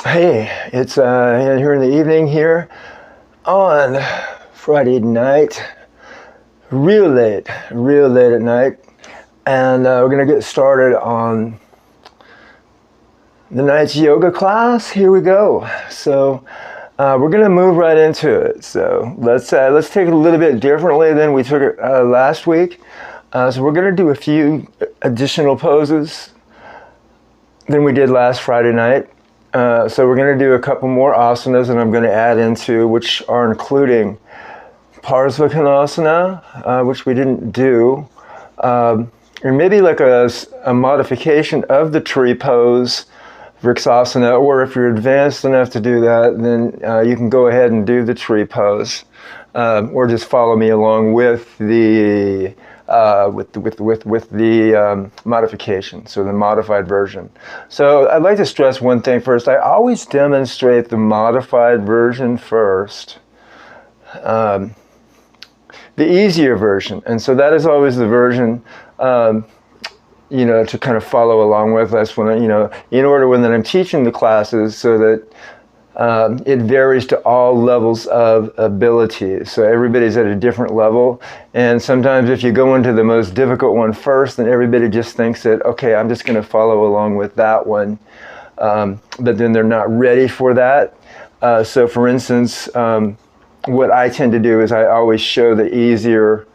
Hey, it's here in the evening here on Friday night, real late at night, and we're gonna get started on the night's yoga class. Here we go. So we're gonna move right into it. So let's take it a little bit differently than we took it last week. So we're gonna do a few additional poses than we did last Friday night. So we're going to do a couple more asanas, and I'm going to add into, which are including Parsvakonasana, which we didn't do, or maybe like a modification of the tree pose, Vrksasana, or if you're advanced enough to do that, then you can go ahead and do the tree pose, or just follow me along with the modification, so the modified version. So I'd like to stress one thing first. I always demonstrate the modified version first, the easier version, and so that is always the version to kind of follow along with. That's when in order when I'm teaching the classes, so that it varies to all levels of ability. So everybody's at a different level. And sometimes if you go into the most difficult one first, then everybody just thinks that, okay, I'm just going to follow along with that one. But then they're not ready for that. So for instance, what I tend to do is I always show the easier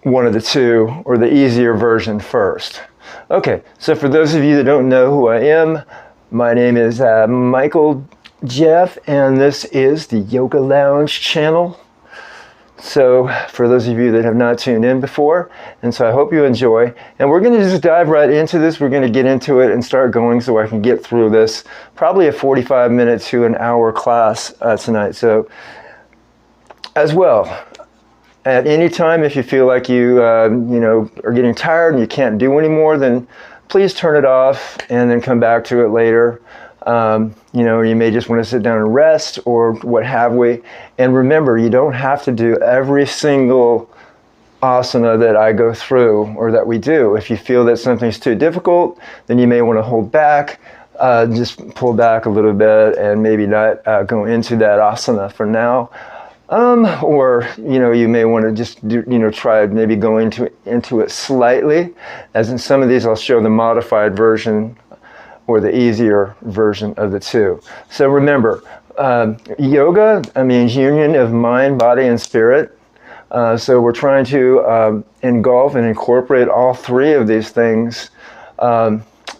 one of the two, or the easier version first. Okay, so for those of you that don't know who I am, my name is Michael Jeff, and this is the Yoga Lounge channel. So for those of you that have not tuned in before, and so I hope you enjoy. And we're going to just dive right into this. We're going to get into it and start going so I can get through this. Probably a 45-minute to an hour class tonight. So as well, at any time, if you feel like you are getting tired and you can't do anymore, then please turn it off and then come back to it later. You may just want to sit down and rest, or what have we. And remember, you don't have to do every single asana that I go through or that we do. If you feel that something's too difficult, then you may want to hold back, just pull back a little bit and maybe not go into that asana for now. Or you may want to just try maybe going into it slightly, as in some of these I'll show the modified version or the easier version of the two. So remember, yoga means union of mind, body, and spirit. So we're trying to engulf and incorporate all three of these things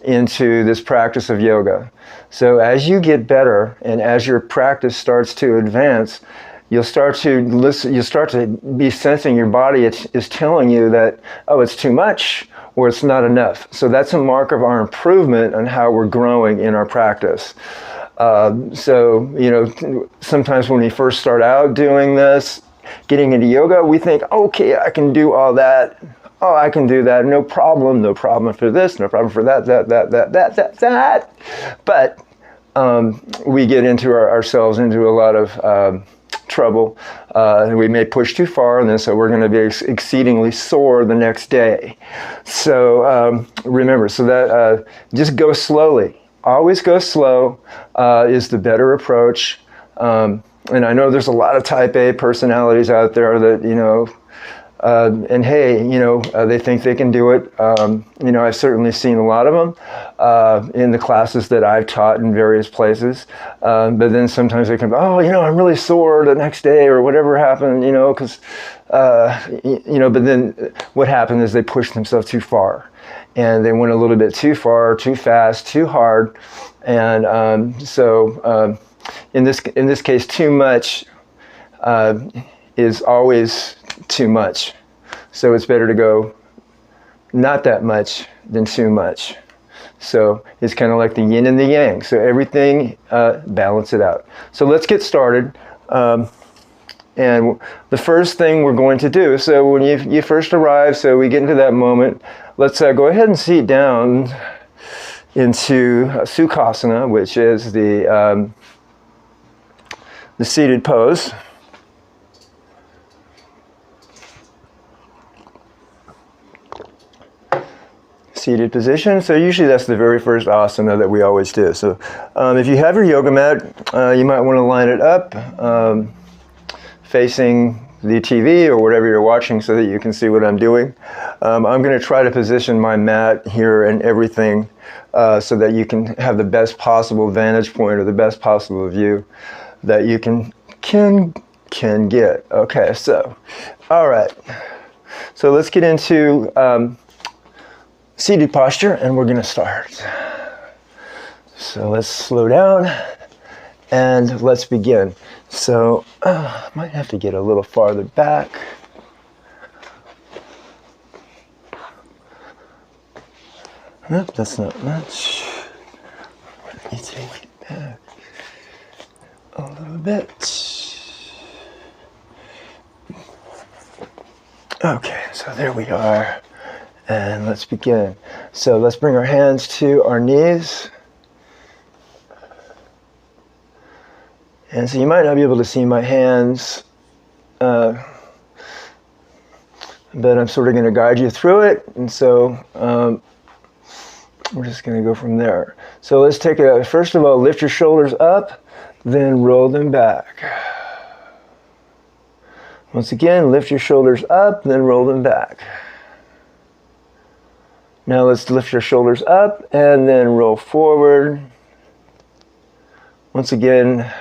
into this practice of yoga. So as you get better and as your practice starts to advance, you'll start to listen, you'll start to be sensing your body is telling you that, oh, it's too much or it's not enough. So that's a mark of our improvement on how we're growing in our practice. Sometimes when we first start out doing this, getting into yoga, we think, okay, I can do all that. Oh, I can do that. No problem for this, no problem for that. But we get into ourselves into a lot of trouble. We may push too far, and then so we're going to be exceedingly sore the next day. So remember, so that just go slowly. Always go slow is the better approach. And I know there's a lot of type A personalities out there that and hey, they think they can do it. I've certainly seen a lot of them in the classes that I've taught in various places. But then sometimes they come, I'm really sore the next day or whatever happened, because, but then what happened is they pushed themselves too far. And they went a little bit too far, too fast, too hard. And in this case, too much is always too much. So it's better to go not that much than too much. So it's kind of like the yin and the yang. So everything, balance it out. So let's get started. And the first thing we're going to do, so when you first arrive, so we get into that moment, let's go ahead and seat down into Sukhasana, which is the seated pose. seated position. So usually that's the very first asana that we always do. So if you have your yoga mat, you might want to line it up facing the TV or whatever you're watching so that you can see what I'm doing. I'm going to try to position my mat here and everything so that you can have the best possible vantage point or the best possible view that you can get. Okay, so, all right. So let's get into seated posture, and we're going to start. So let's slow down and let's begin. So might have to get a little farther back. Nope, that's not much. Let me take it back a little bit. Okay, so there we are. And let's begin. So let's bring our hands to our knees. And so you might not be able to see my hands, but I'm sort of going to guide you through it. And so we're just going to go from there. So let's take it. First of all, lift your shoulders up, then roll them back. Once again, lift your shoulders up, then roll them back. Now let's lift your shoulders up and then roll forward. Once again,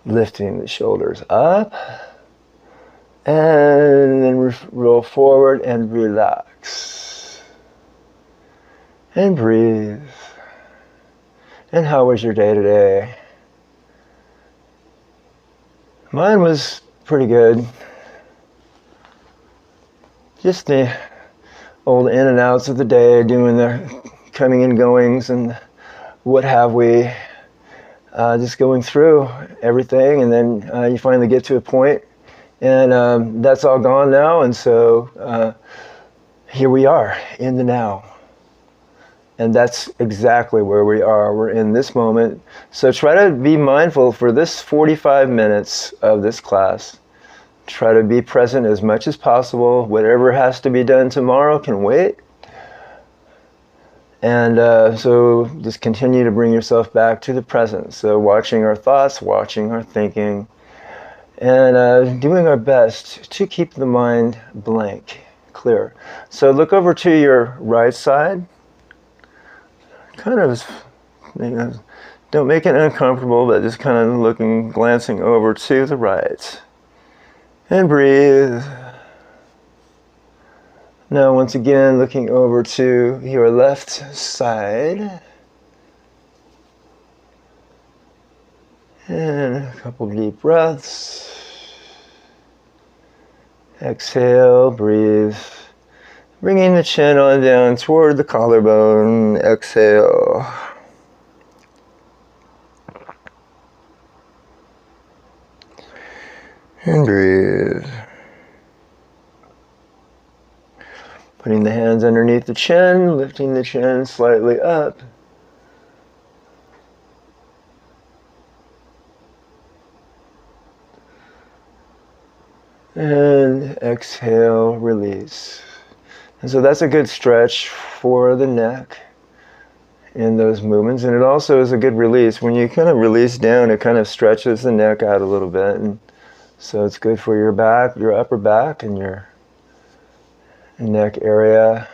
lifting the shoulders up and then roll forward and relax. And breathe. And how was your day today? Mine was pretty good. Just the old in and outs of the day, doing the coming and goings and what have we. Just going through everything, and then you finally get to a point, and that's all gone now, and so here we are in the now. And that's exactly where we are. We're in this moment. So try to be mindful for this 45 minutes of this class. Try to be present as much as possible. Whatever has to be done tomorrow can wait. And so just continue to bring yourself back to the present. So watching our thoughts, watching our thinking, and doing our best to keep the mind blank, clear. So look over to your right side. Kind of, don't make it uncomfortable, but just kind of looking, glancing over to the right. And breathe. Now once again, looking over to your left side. And a couple deep breaths. Exhale, breathe. Bringing the chin on down toward the collarbone. Exhale. And breathe. Putting the hands underneath the chin, lifting the chin slightly up. And exhale, release. And so that's a good stretch for the neck in those movements. And it also is a good release. When you kind of release down, it kind of stretches the neck out a little bit. And so it's good for your back, your upper back, and your neck area.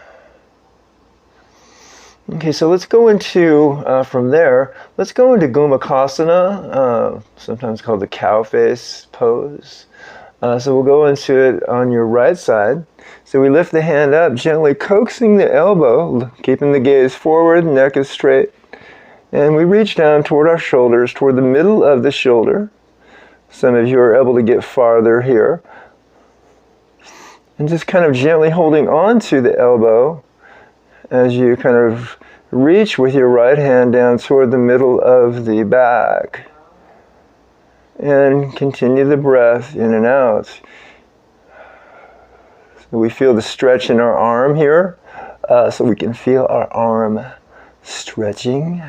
Okay, so let's go into, from there, let's go into Gomukhasana, sometimes called the cow face pose. So we'll go into it on your right side. So we lift the hand up, gently coaxing the elbow, keeping the gaze forward, neck is straight. And we reach down toward our shoulders, toward the middle of the shoulder. Some of you are able to get farther here. And just kind of gently holding on to the elbow as you kind of reach with your right hand down toward the middle of the back. And continue the breath in and out. So we feel the stretch in our arm here, so we can feel our arm stretching.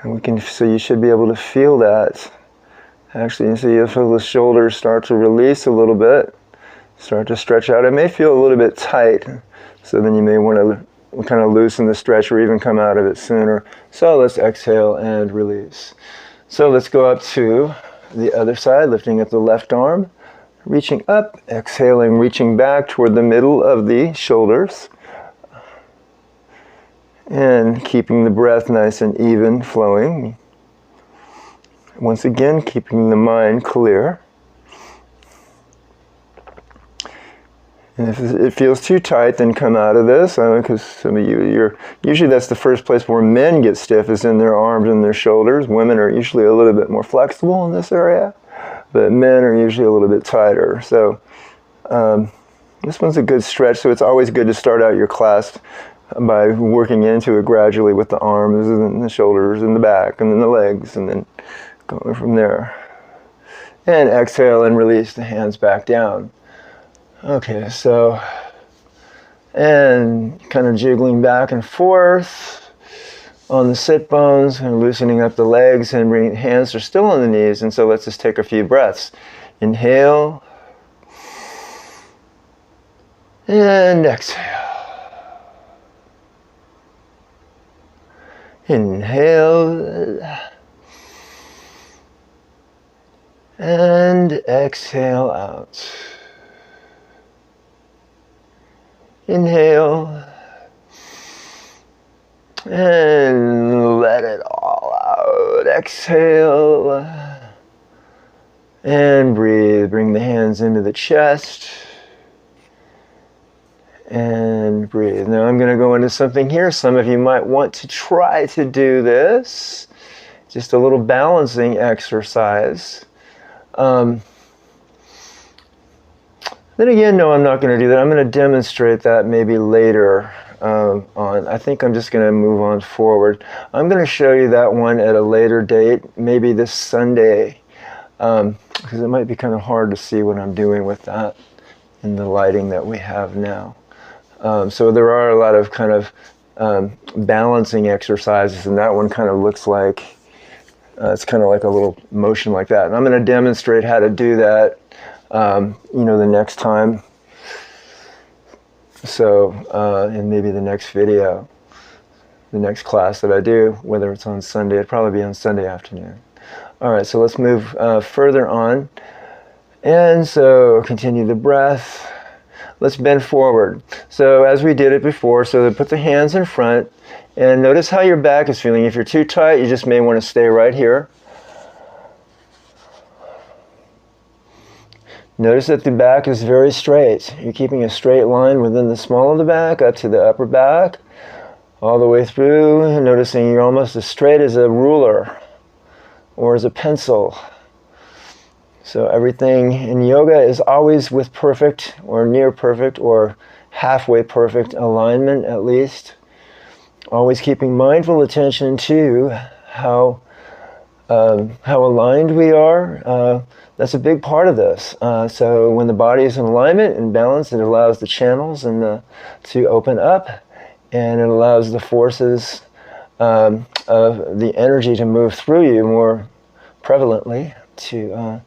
And so you should be able to feel that. Actually, and so you feel the shoulders start to release a little bit, start to stretch out. It may feel a little bit tight, So then you may want to kind of loosen the stretch or even come out of it sooner. So let's exhale and release. So let's go up to the other side, lifting up the left arm, reaching up, exhaling, reaching back toward the middle of the shoulders, and keeping the breath nice and even flowing. Once again, keeping the mind clear. And if it feels too tight, then come out of this, because some of you, usually that's the first place where men get stiff, is in their arms and their shoulders. Women are usually a little bit more flexible in this area, but men are usually a little bit tighter. So this one's a good stretch, so it's always good to start out your class by working into it gradually with the arms and the shoulders and the back and then the legs, and then going from there. And exhale and release the hands back down. Okay, so, and kind of jiggling back and forth on the sit bones and loosening up the legs, and bringing hands are still on the knees. And so let's just take a few breaths. Inhale and exhale. Inhale and exhale out. Inhale and let it all out. Exhale and breathe. Bring the hands into the chest and breathe. Now I'm going to go into something here. Some of you might want to try to do this. Just a little balancing exercise. Then again, no, I'm not going to do that. I'm going to demonstrate that maybe later on. I think I'm just going to move on forward. I'm going to show you that one at a later date, maybe this Sunday, because it might be kind of hard to see what I'm doing with that in the lighting that we have now. So there are a lot of kind of balancing exercises, and that one kind of looks like, it's kind of like a little motion like that. And I'm going to demonstrate how to do that the next time. So, in maybe the next video, the next class that I do, whether it's on Sunday, it'd probably be on Sunday afternoon. All right, so let's move further on. And so continue the breath. Let's bend forward. So as we did it before, so put the hands in front and notice how your back is feeling. If you're too tight, you just may want to stay right here. Notice that the back is very straight. You're keeping a straight line within the small of the back, up to the upper back, all the way through, noticing you're almost as straight as a ruler or as a pencil. So everything in yoga is always with perfect or near perfect or halfway perfect alignment, at least. Always keeping mindful attention to how aligned we are. That's a big part of this. So when the body is in alignment and balance, it allows the channels and to open up, and it allows the forces of the energy to move through you more prevalently to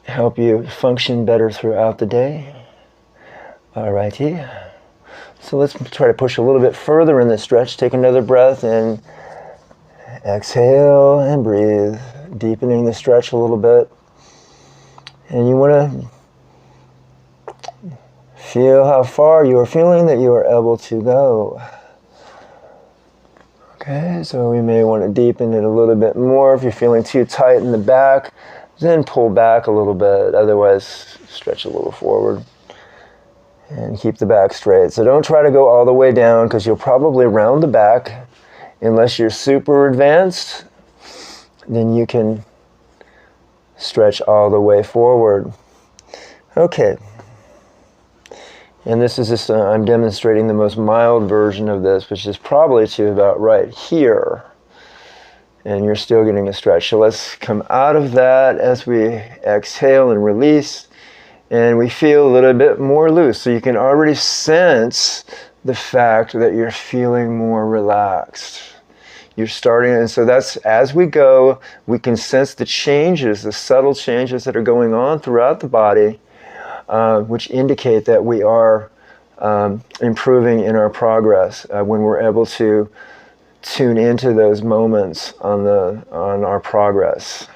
help you function better throughout the day. Alrighty. So let's try to push a little bit further in this stretch. Take another breath and exhale and breathe, deepening the stretch a little bit. And you want to feel how far you are feeling that you are able to go. Okay, so we may want to deepen it a little bit more. If you're feeling too tight in the back, then pull back a little bit. Otherwise, stretch a little forward. And keep the back straight. So don't try to go all the way down, because you'll probably round the back. Unless you're super advanced, then you can stretch all the way forward. Okay. And this is just, I'm demonstrating the most mild version of this, which is probably to about right here. And you're still getting a stretch. So let's come out of that as we exhale and release. And we feel a little bit more loose. So you can already sense the fact that you're feeling more relaxed. You're starting, and so that's, as we go, we can sense the changes, the subtle changes that are going on throughout the body, which indicate that we are improving in our progress when we're able to tune into those moments on our progress.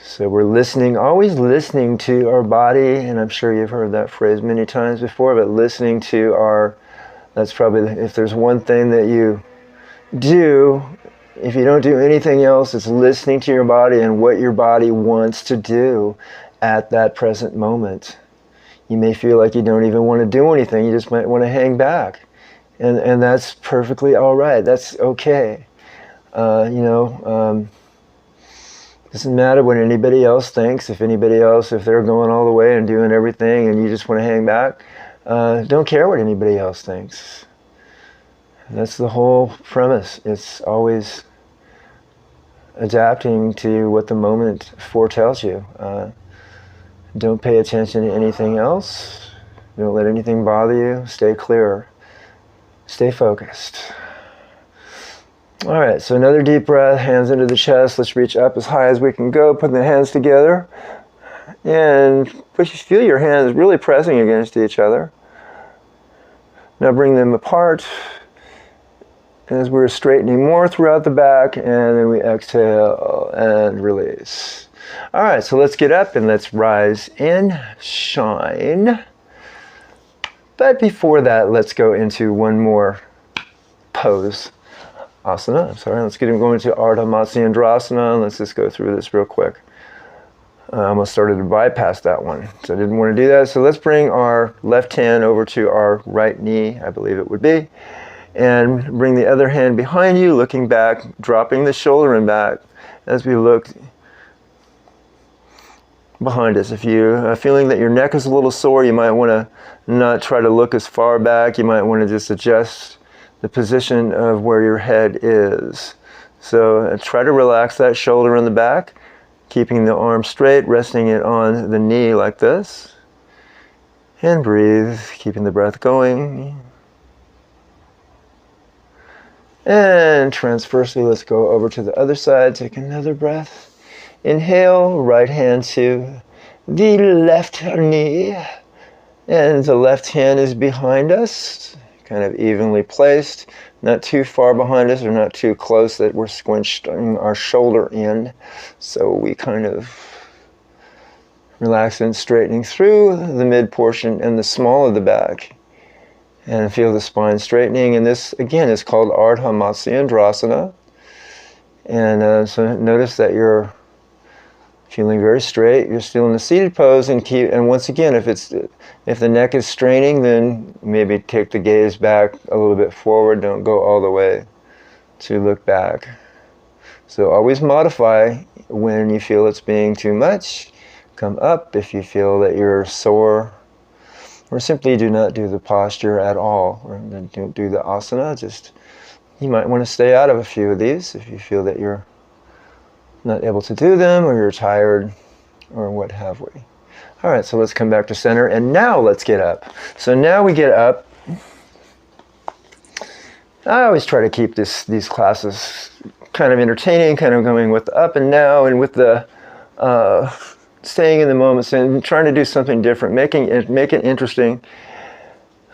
So we're listening, always listening to our body, and I'm sure you've heard that phrase many times before, but listening to that's probably, if there's one thing that you do, if you don't do anything else, it's listening to your body and what your body wants to do at that present moment. You may feel like you don't even want to do anything, you just might want to hang back. And that's perfectly all right, that's okay. Doesn't matter what anybody else thinks. If they're going all the way and doing everything and you just want to hang back, don't care what anybody else thinks. That's the whole premise. It's always adapting to what the moment foretells you. Don't pay attention to anything else. Don't let anything bother you. Stay clear. Stay focused. All right, so another deep breath, hands into the chest. Let's reach up as high as we can go. Put the hands together. And feel your hands really pressing against each other. Now bring them apart as we're straightening more throughout the back. And then we exhale and release. All right, so let's get up and let's rise and shine. But before that, let's go into one more pose. Asana, let's get going to Ardha Matsyendrasana. Let's just go through this real quick. I almost started to bypass that one, so I didn't want to do that. So let's bring our left hand over to our right knee, I believe it would be, and bring the other hand behind you, looking back, dropping the shoulder and back as we look behind us. If you're feeling that your neck is a little sore, you might want to not try to look as far back. You might want to just adjust the position of where your head is. So try to relax that shoulder in the back, keeping the arm straight, resting it on the knee like this. And breathe, keeping the breath going. And transversely, let's go over to the other side. Take another breath. Inhale, right hand to the left knee. And the left hand is behind us, kind of evenly placed, not too far behind us or not too close that we're squinching our shoulder in. So we kind of relax and straightening through the mid portion and the small of the back. And feel the spine straightening. And this, again, is called Ardha Matsyendrasana. And so notice that you're feeling very straight. You're still in the seated pose, and once again, if the neck is straining, then maybe take the gaze back a little bit forward. Don't go all the way to look back. So always modify when you feel it's being too much. Come up if you feel that you're sore, or simply do not do the posture at all, or don't do the asana. You might want to stay out of a few of these if you feel that you're not able to do them, or you're tired, or what have we. All right, so let's come back to center, and now let's get up. So now we get up. I always try to keep these classes kind of entertaining, kind of going with the up and now, and with the staying in the moment, and trying to do something different, make it interesting.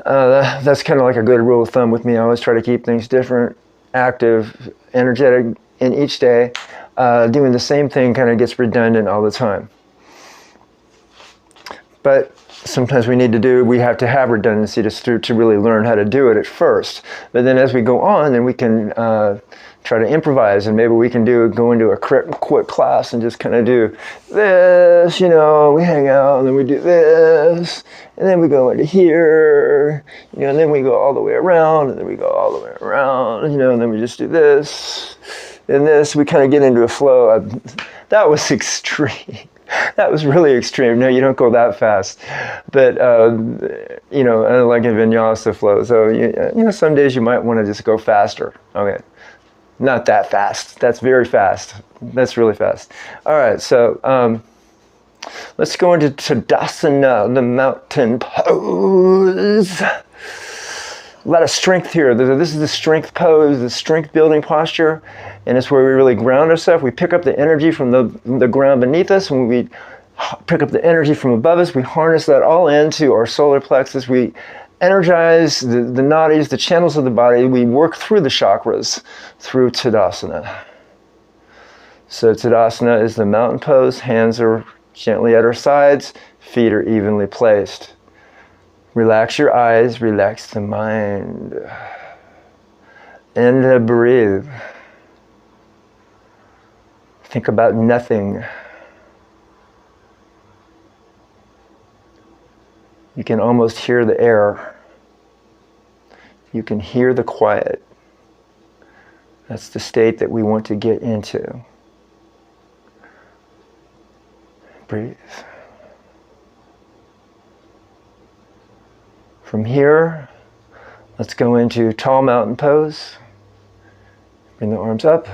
That's kind of like a good rule of thumb with me. I always try to keep things different, active, energetic in each day. Doing the same thing kind of gets redundant all the time. But sometimes we have to have redundancy to really learn how to do it at first. But then as we go on, then we can try to improvise, and maybe we can go into a quick class and just kind of do this, we hang out, and then we do this, and then we go into here, and then we go all the way around, and then we go all the way around, and then we just do this. In this, we kind of get into a flow. That was extreme. That was really extreme. No, you don't go that fast. But, I like a vinyasa flow. So, some days you might want to just go faster. Okay. Not that fast. That's very fast. That's really fast. All right, so let's go into Tadasana, the mountain pose. A lot of strength here. This is the strength pose, the strength building posture, and it's where we really ground ourselves. We pick up the energy from the ground beneath us, and we pick up the energy from above us. We harness that all into our solar plexus. We energize the nadis, the channels of the body. We work through the chakras through Tadasana. So Tadasana is the mountain pose. Hands are gently at our sides. Feet are evenly placed. Relax your eyes. Relax the mind. And breathe. Think about nothing. You can almost hear the air. You can hear the quiet. That's the state that we want to get into. Breathe. From here, let's go into tall mountain pose. Bring the arms up.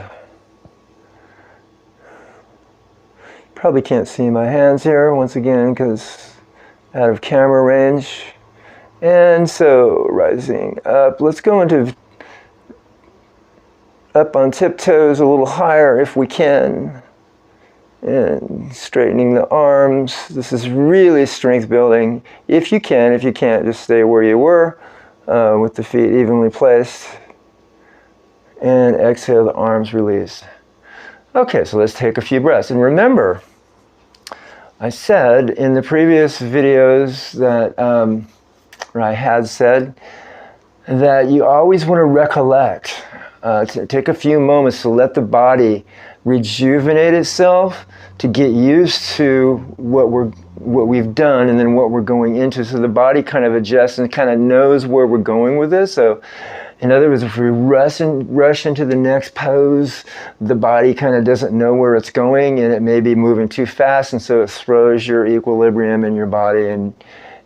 Probably can't see my hands here once again because out of camera range. And so rising up, let's go into up on tiptoes a little higher if we can. And straightening the arms. This is really strength building. If you can, if you can't, just stay where you were with the feet evenly placed. And exhale, the arms release. Okay, so let's take a few breaths. And remember, I said in the previous videos that, or I had said, that you always want to recollect, to take a few moments to let the body rejuvenate itself, to get used to what we've done and then what we're going into. So the body kind of adjusts and kind of knows where we're going with this. So in other words, if we rush into the next pose, the body kind of doesn't know where it's going and it may be moving too fast, and so it throws your equilibrium in your body and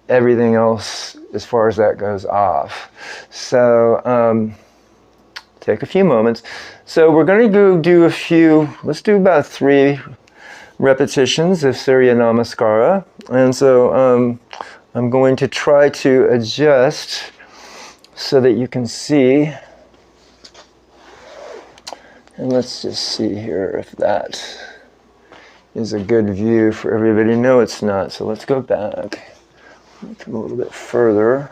everything else as far as that goes off. So take a few moments. So we're going to go do a few, let's do about 3 repetitions of Surya Namaskara. And so I'm going to try to adjust so that you can see. And let's just see here if that is a good view for everybody. No, it's not. So let's go back. Come a little bit further.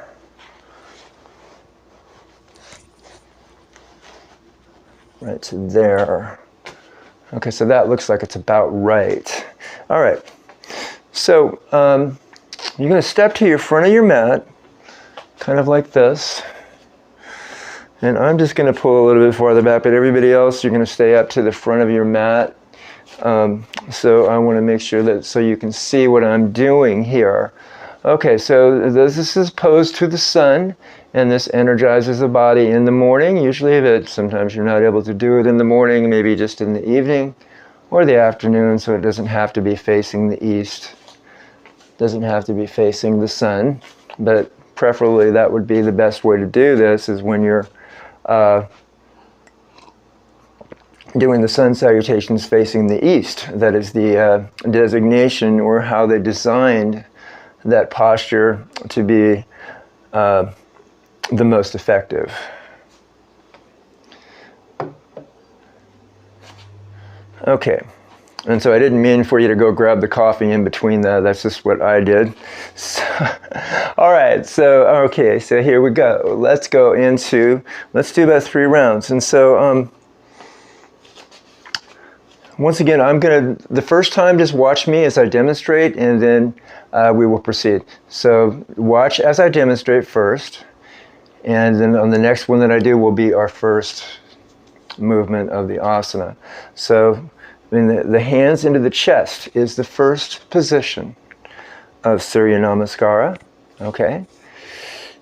Right to there. Okay, so that looks like it's about right. All right. So you're going to step to your front of your mat, kind of like this. And I'm just going to pull a little bit farther back, but everybody else, you're going to stay up to the front of your mat. So I want to make sure that so you can see what I'm doing here. Okay, so this is posed to the sun, and this energizes the body in the morning. Usually, sometimes you're not able to do it in the morning, maybe just in the evening or the afternoon, so it doesn't have to be facing the east. Doesn't have to be facing the sun, but preferably that would be the best way to do this is when you're doing the sun salutations facing the east. That is the designation or how they designed that posture to be the most effective. Okay, and so I didn't mean for you to go grab the coffee in between that. That's just what I did. So, all right, so okay, so here we go. Let's do about 3 rounds. And so once again, the first time just watch me as I demonstrate, and then we will proceed. So watch as I demonstrate first, and then on the next one that I do will be our first movement of the asana. So the hands into the chest is the first position of Surya Namaskara. Okay.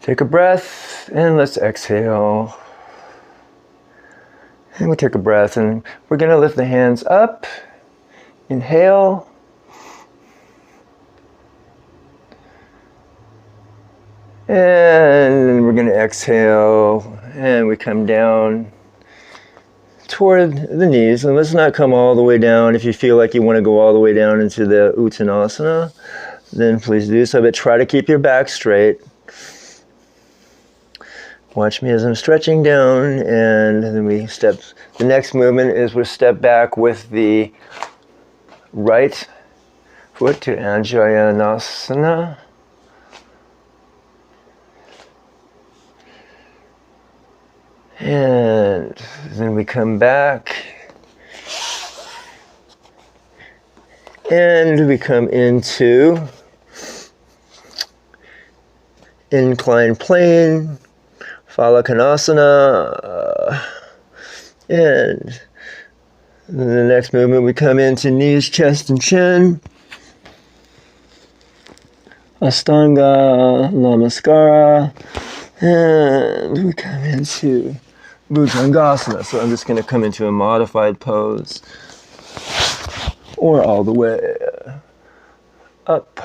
Take a breath, and let's exhale. And we take a breath, and we're going to lift the hands up. Inhale. And we're going to exhale, and we come down toward the knees. And let's not come all the way down. If you feel like you want to go all the way down into the Uttanasana, then please do so, but try to keep your back straight. Watch me as I'm stretching down, and then we step. The next movement is we step back with the right foot to Anjaneyasana. And then we come back. And we come into inclined plane, Voluntarily. And in the next movement we come into knees, chest, and chin. Ashtanga Namaskara. And we come into Bhujangasana. So I'm just going to come into a modified pose. Or all the way up,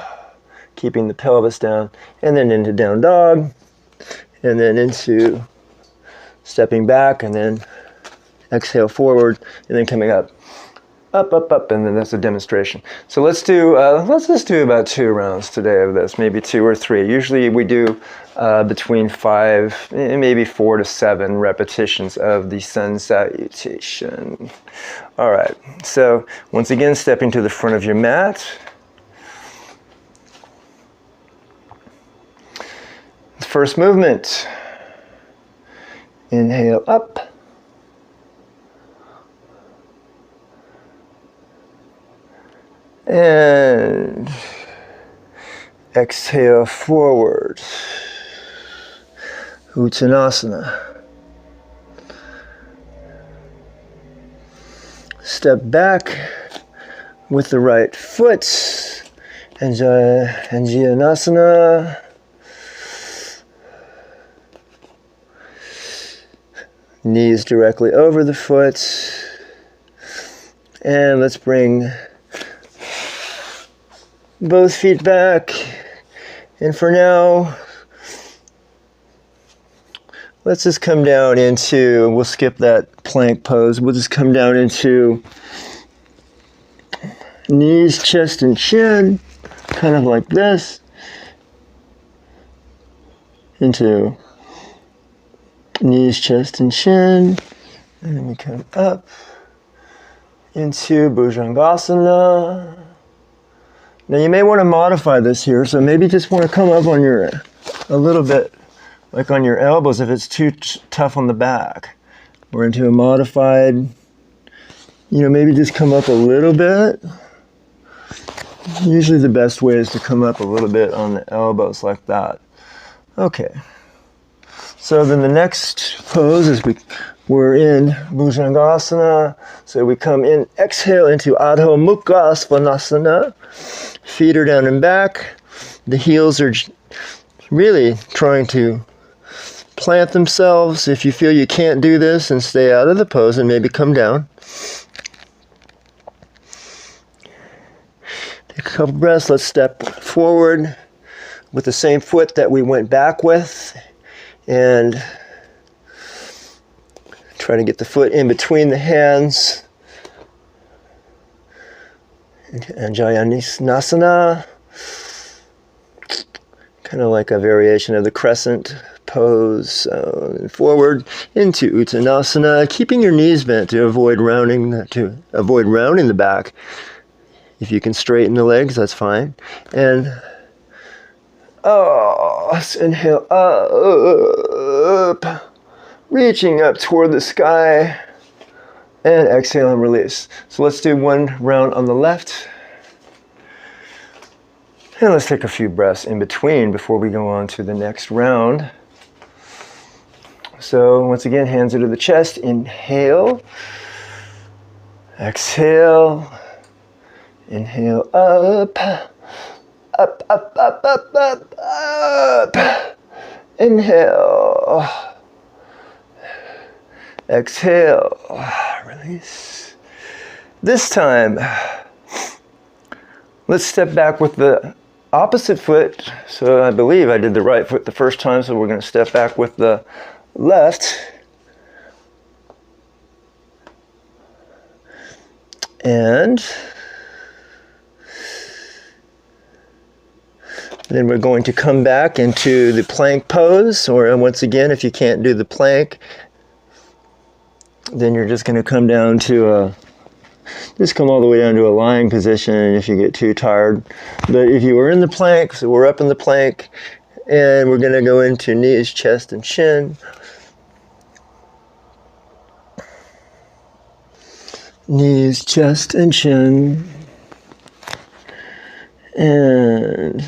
keeping the pelvis down, and then into down dog, and then into stepping back, and then exhale forward, and then coming up, up, up, up, and then that's a demonstration. So let's just do about 2 rounds today of this, maybe 2 or 3. Usually we do between 5, maybe 4 to 7 repetitions of the sun salutation. All right, so once again, stepping to the front of your mat. First movement. Inhale up. And exhale forward. Uttanasana. Step back with the right foot. Anjaneyasana. Knees directly over the foot. And let's bring both feet back. And for now, let's just come down into, we'll skip that plank pose. We'll just come down into knees, chest, and chin, kind of like this. Into knees, chest, and chin. And then we come up into Bhujangasana. Now you may want to modify this here, so maybe just want to come up on your, a little bit, like on your elbows if it's too tough on the back. We're into a modified, maybe just come up a little bit. Usually the best way is to come up a little bit on the elbows like that. Okay. So then the next pose is we're in Bhujangasana. So we come in, exhale into Adho Mukha Svanasana. Feet are down and back. The heels are really trying to plant themselves. If you feel you can't do this, and stay out of the pose and maybe come down. Take a couple breaths. Let's step forward with the same foot that we went back with. And try to get the foot in between the hands. Into Anjaneyasana. Kind of like a variation of the crescent pose. Forward into Uttanasana, keeping your knees bent to avoid rounding the back. If you can straighten the legs, that's fine. And let's inhale up, reaching up toward the sky, and exhale and release. So let's do 1 round on the left. And let's take a few breaths in between before we go on to the next round. So once again, hands into the chest, inhale, exhale, inhale up, up, up, up, up, up, up, inhale, exhale, release. This time, let's step back with the opposite foot. So I believe I did the right foot the first time, so we're going to step back with the left. And then we're going to come back into the plank pose, or once again, if you can't do the plank, then you're just going to come down to just come all the way down to a lying position if you get too tired. But if you were in the plank, so we're up in the plank, and we're going to go into knees, chest, and chin. Knees, chest, and chin. And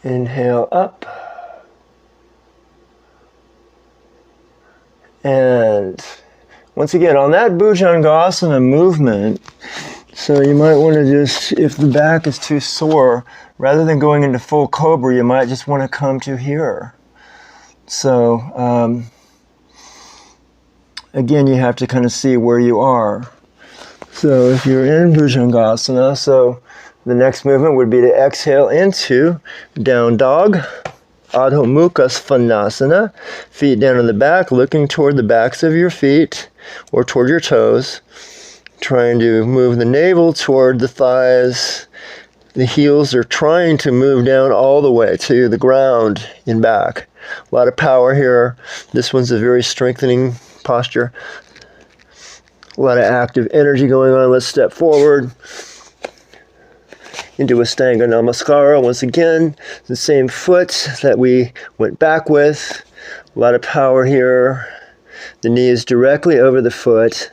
inhale up. And once again, on that Bhujangasana movement, so you might want to just, if the back is too sore, rather than going into full cobra, you might just want to come to here. So, again, you have to kind of see where you are. So if you're in Bhujangasana, so the next movement would be to exhale into down dog. Adho Mukha Svanasana, feet down on the back, looking toward the backs of your feet or toward your toes. Trying to move the navel toward the thighs. The heels are trying to move down all the way to the ground in back. A lot of power here. This one's a very strengthening posture. A lot of active energy going on. Let's step forward into Ashtanga Namaskara. Once again, the same foot that we went back with. A lot of power here. The knee is directly over the foot.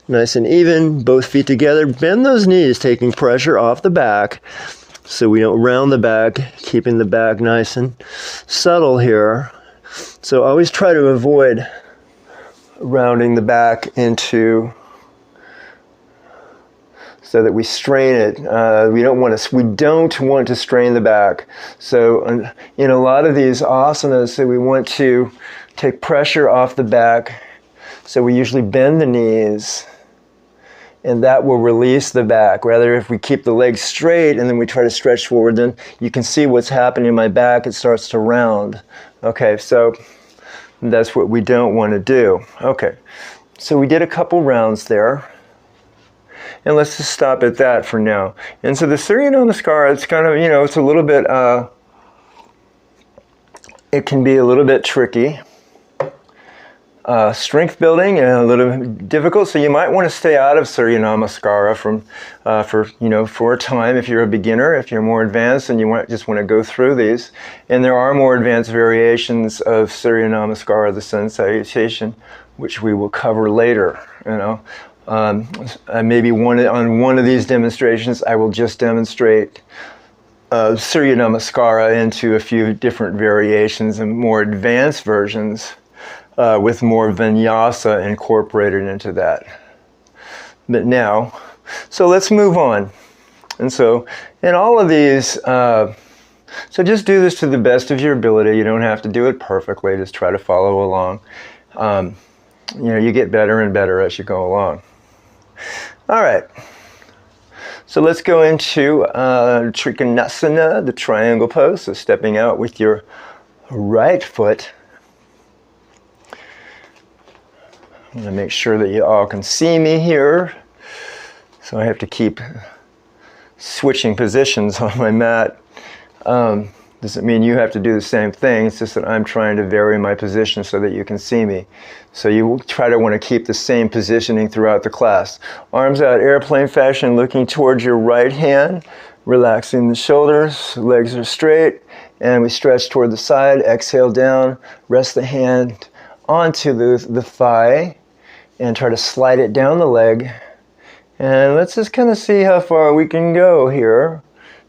Nice and even, both feet together. Bend those knees, taking pressure off the back so we don't round the back, keeping the back nice and subtle here. So always try to avoid rounding the back into, so that we strain it. We don't want to strain the back. So in a lot of these asanas, so we want to take pressure off the back. So we usually bend the knees, and that will release the back. Rather, if we keep the legs straight and then we try to stretch forward, then you can see what's happening in my back. It starts to round. Okay, so that's what we don't want to do. Okay, so we did a couple rounds there. And let's just stop at that for now. And so the Surya Namaskara, it's kind of, it's a little bit, it can be a little bit tricky. Strength building and a little difficult, so you might want to stay out of Surya Namaskara for a time if you're a beginner. If you're more advanced, and you just want to go through these. And there are more advanced variations of Surya Namaskara, the sun salutation, which we will cover later. Maybe on one of these demonstrations, I will just demonstrate Surya Namaskara into a few different variations and more advanced versions. With more vinyasa incorporated into that. But now, so let's move on. And so, in all of these, so just do this to the best of your ability. You don't have to do it perfectly. Just try to follow along. You get better and better as you go along. All right. So let's go into Trikonasana, the triangle pose. So stepping out with your right foot. I'm going to make sure that you all can see me here. So I have to keep switching positions on my mat. Doesn't mean you have to do the same thing. It's just that I'm trying to vary my position so that you can see me. So you want to keep the same positioning throughout the class. Arms out, airplane fashion, looking towards your right hand. Relaxing the shoulders, legs are straight. And we stretch toward the side, exhale down. Rest the hand onto the thigh. And try to slide it down the leg. And let's just kind of see how far we can go here.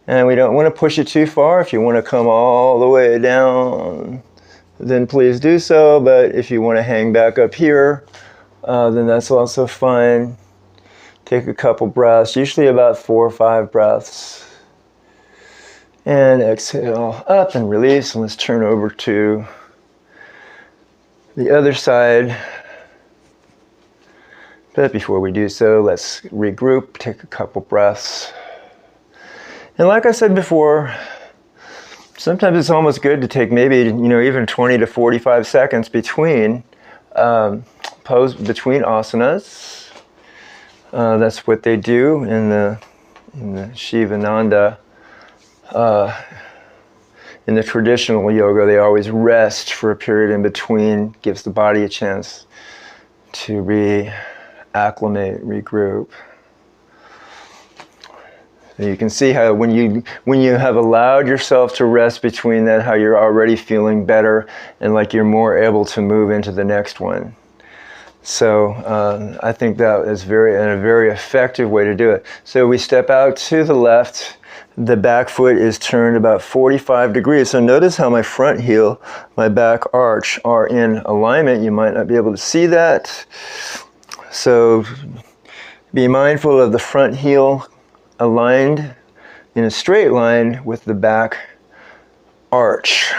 And we don't want to push it too far. If you want to come all the way down, then please do so. But if you want to hang back up here, then that's also fine. Take a couple breaths, usually about 4 or 5 breaths. And exhale up and release. And let's turn over to the other side. But before we do so, let's regroup, take a couple breaths. And like I said before, sometimes it's almost good to take maybe, even 20 to 45 seconds between asanas. That's what they do in the Shivananda in the traditional yoga, they always rest for a period in between, gives the body a chance to reacclimate, regroup. So you can see how when you have allowed yourself to rest between that, how you're already feeling better and like you're more able to move into the next one. So I think that is a very effective way to do it. So we step out to the left. The back foot is turned about 45 degrees. So notice how my front heel, my back arch are in alignment. You might not be able to see that. So be mindful of the front heel aligned in a straight line with the back arch.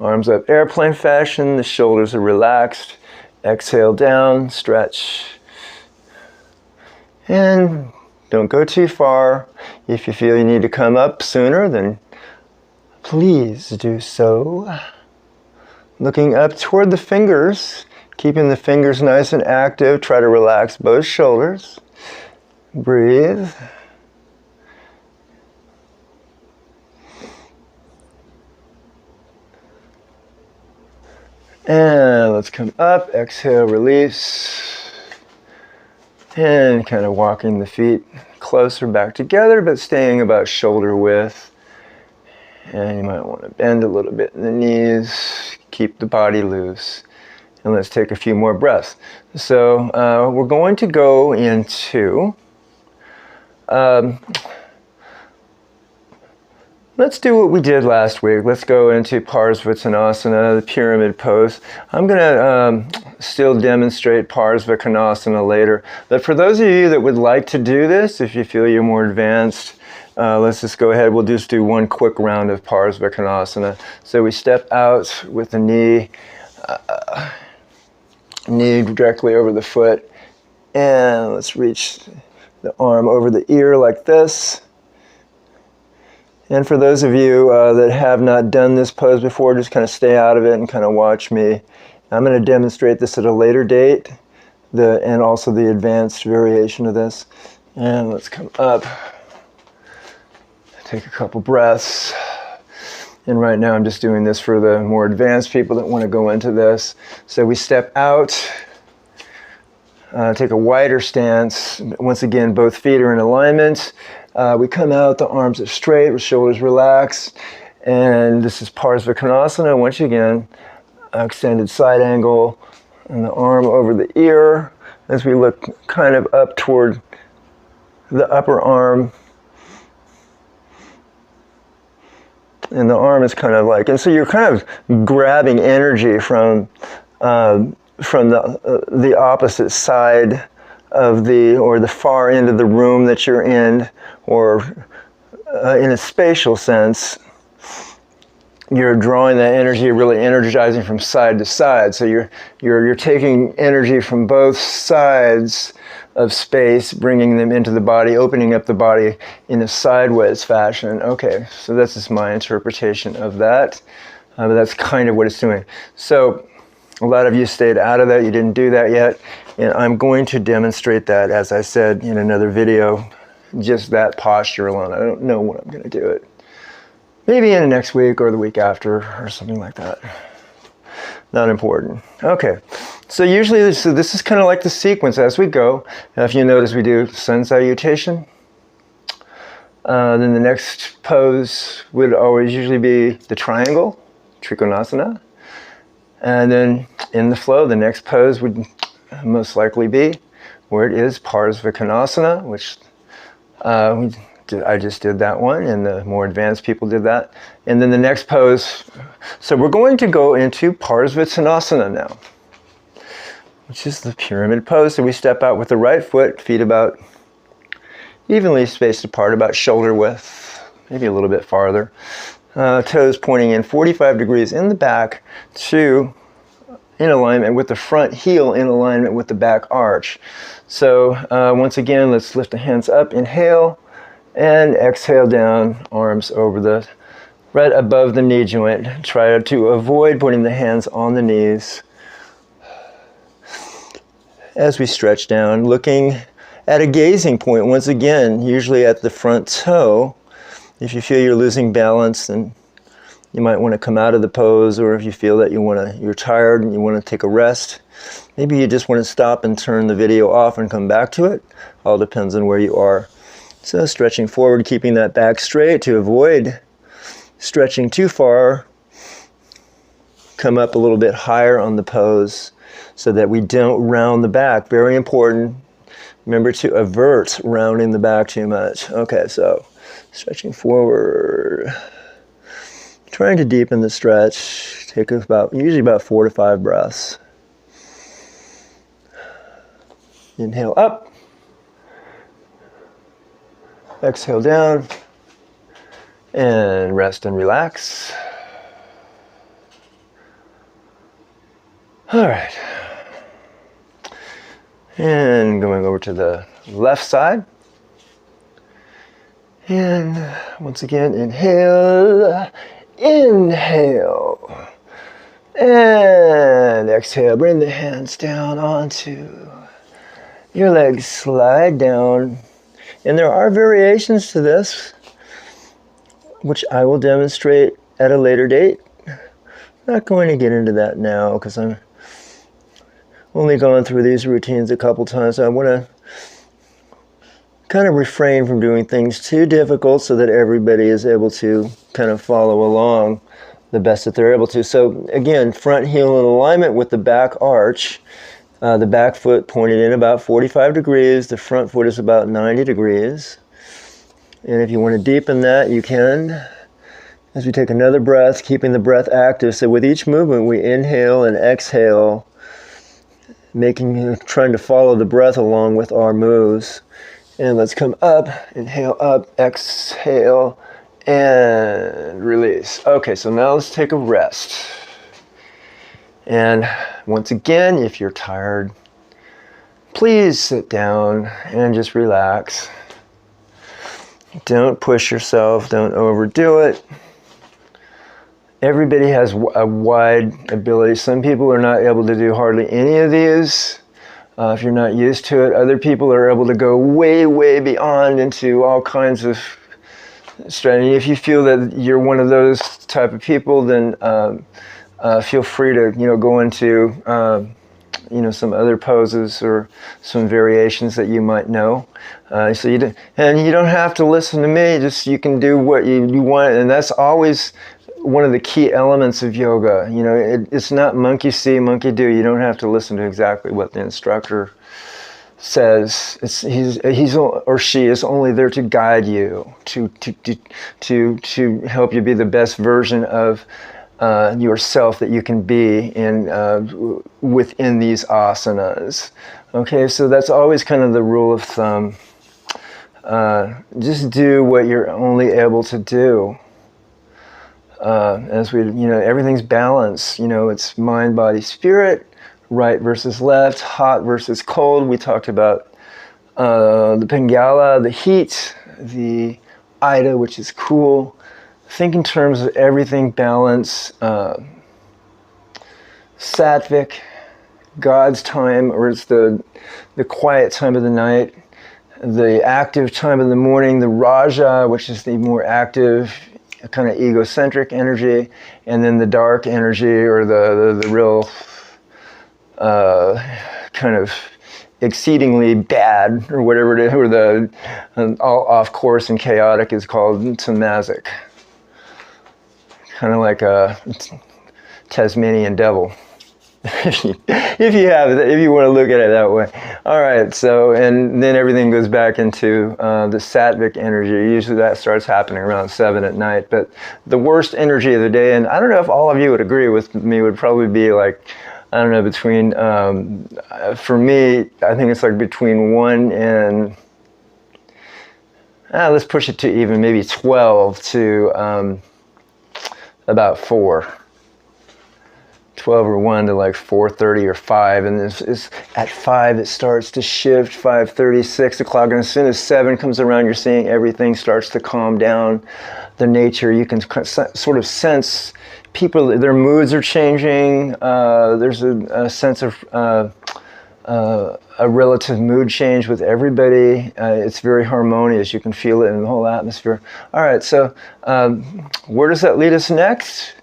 Arms up airplane fashion, the shoulders are relaxed. Exhale down, stretch. And don't go too far. If you feel you need to come up sooner, then please do so. Looking up toward the fingers, keeping the fingers nice and active. Try to relax both shoulders. Breathe. And let's come up, exhale, release. And kind of walking the feet closer back together, but staying about shoulder width. And you might want to bend a little bit in the knees, keep the body loose. And let's take a few more breaths. So we're going to go into let's do what we did last week. Let's go into Parsvottanasana, the pyramid pose. I'm going to still demonstrate Parsvakonasana later. But for those of you that would like to do this, if you feel you're more advanced, let's just go ahead. We'll just do one quick round of Parsvakonasana. So we step out with the knee directly over the foot. And let's reach the arm over the ear like this. And for those of you that have not done this pose before, just kind of stay out of it and kind of watch me. I'm going to demonstrate this at a later date, and also the advanced variation of this. And let's come up, take a couple breaths. And right now I'm just doing this for the more advanced people that want to go into this. So we step out, take a wider stance. Once again, both feet are in alignment. We come out, the arms are straight, the shoulders relaxed, and this is Parsvakonasana. Once again, extended side angle, and the arm over the ear as we look kind of up toward the upper arm. And the arm is kind of like, and so you're kind of grabbing energy from the opposite side of the far end of the room that you're in, or in a spatial sense, you're drawing that energy, really energizing from side to side. So you're taking energy from both sides of space, bringing them into the body, opening up the body in a sideways fashion. Okay, so that's just my interpretation of that. But that's kind of what it's doing. So a lot of you stayed out of that, you didn't do that yet, and I'm going to demonstrate that, as I said in another video, just that posture alone. I don't know when I'm going to do it. Maybe in the next week or the week after or something like that. Not important. Okay, so usually this is kind of like the sequence as we go. Now, if you notice, we do sun salutation. Then the next pose would always usually be the triangle, Trikonasana. And then in the flow, the next pose would most likely be where it is Parsvakonasana, which I just did that one, and the more advanced people did that. And then the next pose, so we're going to go into Parsvottanasana now, which is the pyramid pose. So we step out with the right foot, feet about evenly spaced apart, about shoulder width, maybe a little bit farther. Toes pointing in 45 degrees in the back in alignment with the front heel, in alignment with the back arch. So once again, let's lift the hands up, inhale, and exhale down, arms over right above the knee joint. Try to avoid putting the hands on the knees. As we stretch down, looking at a gazing point, once again, usually at the front toe. If you feel you're losing balance, then you might want to come out of the pose, or if you feel that you're tired and you want to take a rest, maybe you just want to stop and turn the video off and come back to it. All depends on where you are. So stretching forward, keeping that back straight to avoid stretching too far. Come up a little bit higher on the pose so that we don't round the back. Very important. Remember to avert rounding the back too much. Okay, so stretching forward. Trying to deepen the stretch. Take usually about 4 to 5 breaths. Inhale up. Exhale down. And rest and relax. All right. And going over to the left side. And once again, inhale. Inhale. And exhale. Bring the hands down onto your legs. Slide down. And there are variations to this, which I will demonstrate at a later date. I'm not going to get into that now because I'm only gone through these routines a couple times. So I want to kind of refrain from doing things too difficult so that everybody is able to kind of follow along the best that they're able to. So again, front heel in alignment with the back arch. The back foot pointed in about 45 degrees. The front foot is about 90 degrees. And if you want to deepen that, you can. As we take another breath, keeping the breath active. So with each movement, we inhale and exhale, trying to follow the breath along with our moves. And let's come up, inhale up, exhale, and release. Okay, so now let's take a rest. And once again, if you're tired, please sit down and just relax. Don't push yourself, don't overdo it. Everybody has a wide ability. Some people are not able to do hardly any of these. If you're not used to it, other people are able to go way, way beyond into all kinds of strategy. If you feel that you're one of those type of people, then feel free to go into some other poses or some variations that you might know. So you don't have to listen to me. Just you can do what you want, and that's always one of the key elements of yoga. It's not monkey see, monkey do. You don't have to listen to exactly what the instructor says. He's or she is only there to guide you, to help you be the best version of yourself that you can be within these asanas. Okay, so that's always kind of the rule of thumb. Just do what you're only able to do. As we, everything's balanced. It's mind, body, spirit, right versus left, hot versus cold. We talked about the Pingala, the heat, the Ida, which is cool. Think in terms of everything balance. Sattvic, God's time, or it's the quiet time of the night. The active time of the morning, the Raja, which is the more active, kind of egocentric energy, and then the dark energy, or the real kind of exceedingly bad, or whatever it is, or the all off course and chaotic is called tamasic. Kind of like a Tasmanian devil. if you want to look at it that way. All right, so, and then everything goes back into the sattvic energy. Usually that starts happening around 7 at night. But the worst energy of the day, and I don't know if all of you would agree with me, would probably be like, I don't know, between, for me, I think it's like between 1 and, let's push it to even maybe 12 to about 4. 12 or 1 to like 4:30 or 5, and this is at 5 it starts to shift, 5:30, 6 o'clock, and as soon as 7 comes around, you're seeing everything starts to calm down. The nature, you can sort of sense people, their moods are changing. There's a sense of a relative mood change with everybody. It's very harmonious. You can feel it in the whole atmosphere. All right, so where does that lead us next?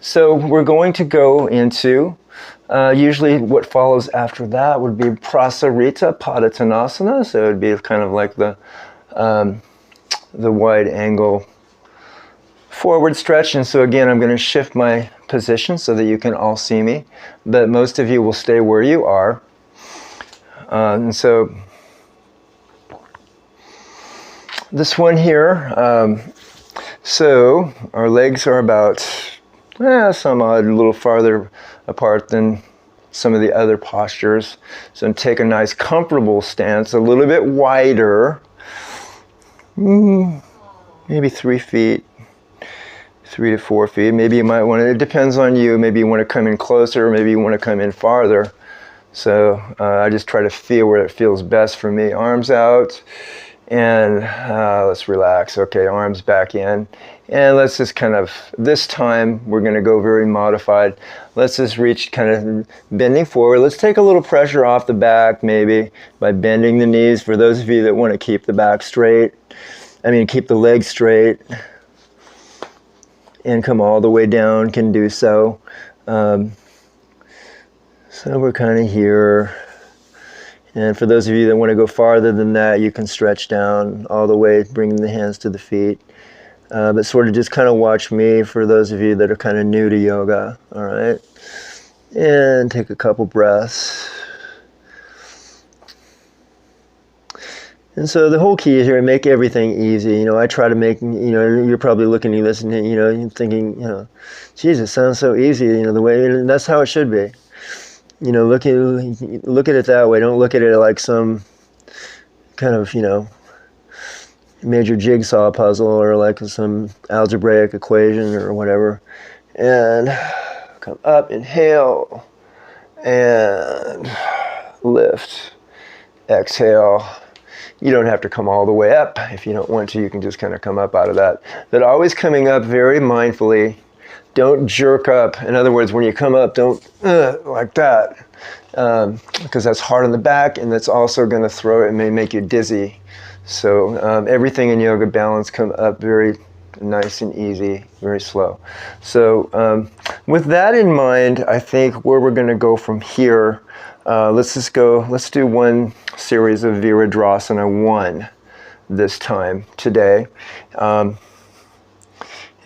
So we're going to go into, usually what follows after that would be Prasarita Padottanasana. So it would be kind of like the wide angle forward stretch. And so again, I'm going to shift my position so that you can all see me, but most of you will stay where you are. And so this one here, so our legs are about some odd a little farther apart than some of the other postures. So take a nice comfortable stance, a little bit wider, maybe 3 feet, 3 to 4 feet. Maybe you might want to, it depends on you, maybe you want to come in closer, maybe you want to come in farther. So I just try to feel where it feels best for me. Arms out, and let's relax. Okay, arms back in. And let's just kind of, this time we're going to go very modified. Let's just reach kind of bending forward. Let's take a little pressure off the back maybe by bending the knees. For those of you that want to keep the back straight, keep the legs straight and come all the way down, can do so. So we're kind of here, and for those of you that want to go farther than that, you can stretch down all the way, bringing the hands to the feet. But sort of just kind of watch me for those of you that are kind of new to yoga, all right? And take a couple breaths. And so the whole key is here, make everything easy. I try to make, you're probably looking at this and, you're thinking, geez, it sounds so easy, the way, and that's how it should be. Look at it that way. Don't look at it like some kind of, major jigsaw puzzle or like some algebraic equation or whatever. And come up, inhale, and lift, exhale. You don't have to come all the way up. If you don't want to, you can just kind of come up out of that. But always coming up very mindfully. Don't jerk up. In other words, when you come up, don't like that, because that's hard on the back, and that's also going to throw it. It may make you dizzy. So everything in yoga, balance, come up very nice and easy, very slow. So with that in mind, I think where we're going to go from here, let's do one series of Virabhadrasana 1 this time, today.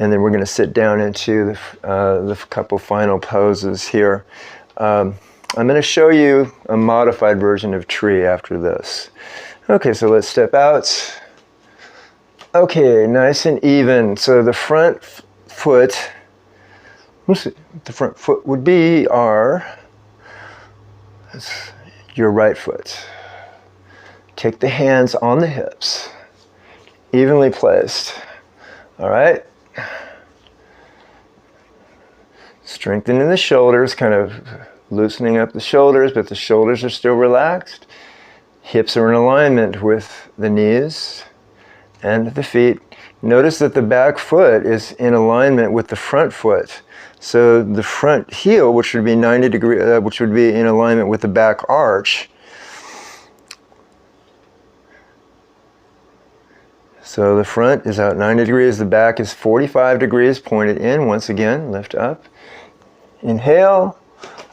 And then we're going to sit down into the couple final poses here. I'm going to show you a modified version of tree after this. Okay, so let's step out. Okay, nice and even. So the front foot would be your right foot. Take the hands on the hips, evenly placed. All right? Strengthening the shoulders, kind of loosening up the shoulders, but the shoulders are still relaxed. Hips are in alignment with the knees and the feet. Notice that the back foot is in alignment with the front foot. So the front heel, which would be 90 degrees, which would be in alignment with the back arch. So the front is out 90 degrees, the back is 45 degrees, pointed in. Once again, lift up. Inhale,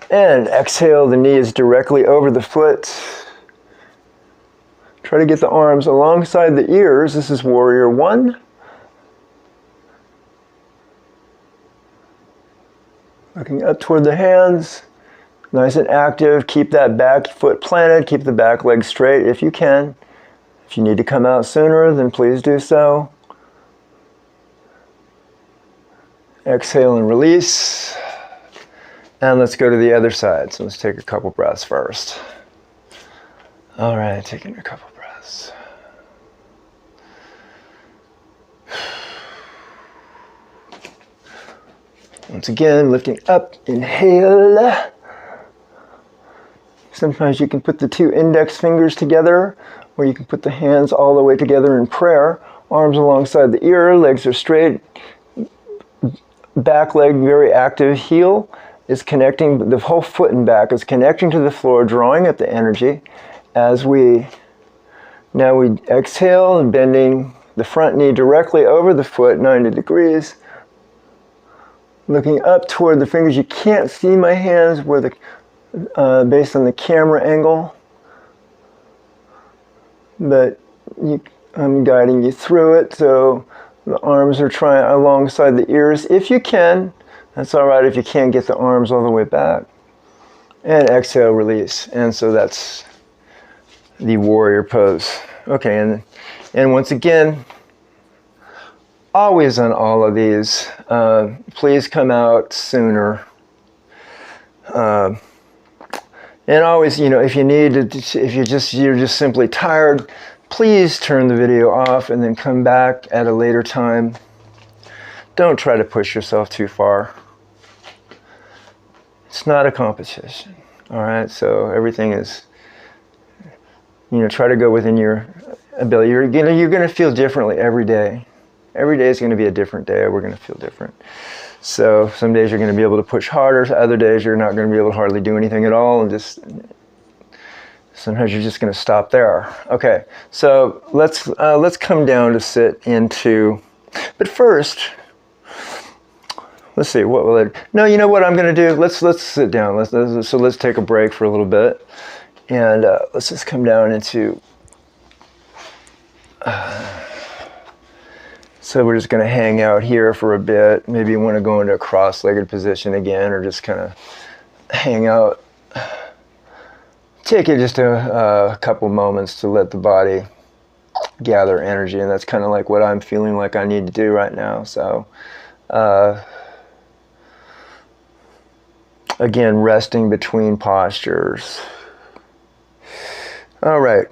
and exhale, the knee is directly over the foot. Try to get the arms alongside the ears. This is Warrior 1. Looking up toward the hands, nice and active. Keep that back foot planted, keep the back leg straight if you can. If you need to come out sooner, then please do so. Exhale and release. And let's go to the other side. So let's take a couple breaths first. All right, taking a couple breaths. Once again, lifting up, inhale. Sometimes you can put the 2 index fingers together, or you can put the hands all the way together in prayer. Arms alongside the ear, legs are straight, back leg very active, heel is connecting, the whole foot and back is connecting to the floor, drawing at the energy as now we exhale and bending the front knee directly over the foot, 90 degrees. Looking up toward the fingers. You can't see my hands where based on the camera angle, but I'm guiding you through it. So the arms are trying alongside the ears. If you can, that's all right if you can't get the arms all the way back. And exhale, release. And so that's the warrior pose. Okay, and once again, always on all of these, please come out sooner. And always, if you need to, if you're just simply tired, please turn the video off and then come back at a later time. Don't try to push yourself too far. It's not a competition. All right, so everything is, try to go within your ability. You're gonna feel differently every day. Every day is going to be a different day. We're going to feel different. So some days you're going to be able to push harder. Other days you're not going to be able to hardly do anything at all. And sometimes you're just going to stop there. Okay. So let's come down to sit into. But first, let's see. What will it? No, you know what I'm going to do? Let's sit down. Let's take a break for a little bit, and let's just come down into. So we're just going to hang out here for a bit. Maybe you want to go into a cross-legged position again, or just kind of hang out. Take it just a couple moments to let the body gather energy, and that's kind of like what I'm feeling like I need to do right now. So again, resting between postures. All right.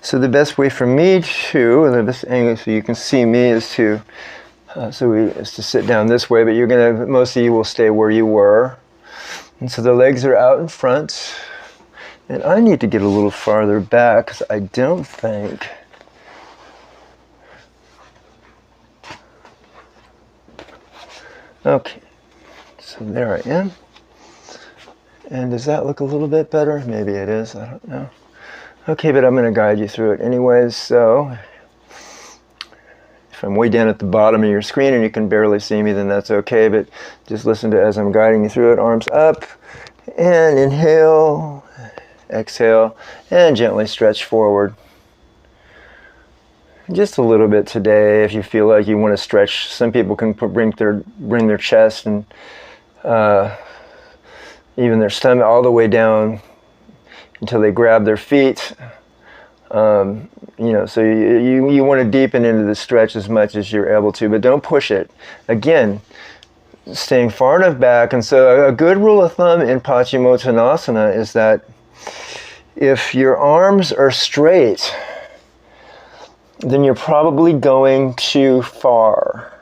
So the best way for me to, the best angle so you can see me is to sit down this way, but most of you will stay where you were. And so the legs are out in front. And I need to get a little farther back because I don't think. Okay, so there I am. And does that look a little bit better? Maybe it is, I don't know. Okay, but I'm going to guide you through it anyways. So if I'm way down at the bottom of your screen and you can barely see me, then that's okay. But just listen to as I'm guiding you through it. Arms up and inhale, exhale, and gently stretch forward. Just a little bit today if you feel like you want to stretch. Some people can bring their chest and even their stomach all the way down until they grab their feet. So you want to deepen into the stretch as much as you're able to, but don't push it. Again, staying far enough back. And so a good rule of thumb in Paschimottanasana is that if your arms are straight, then you're probably going too far.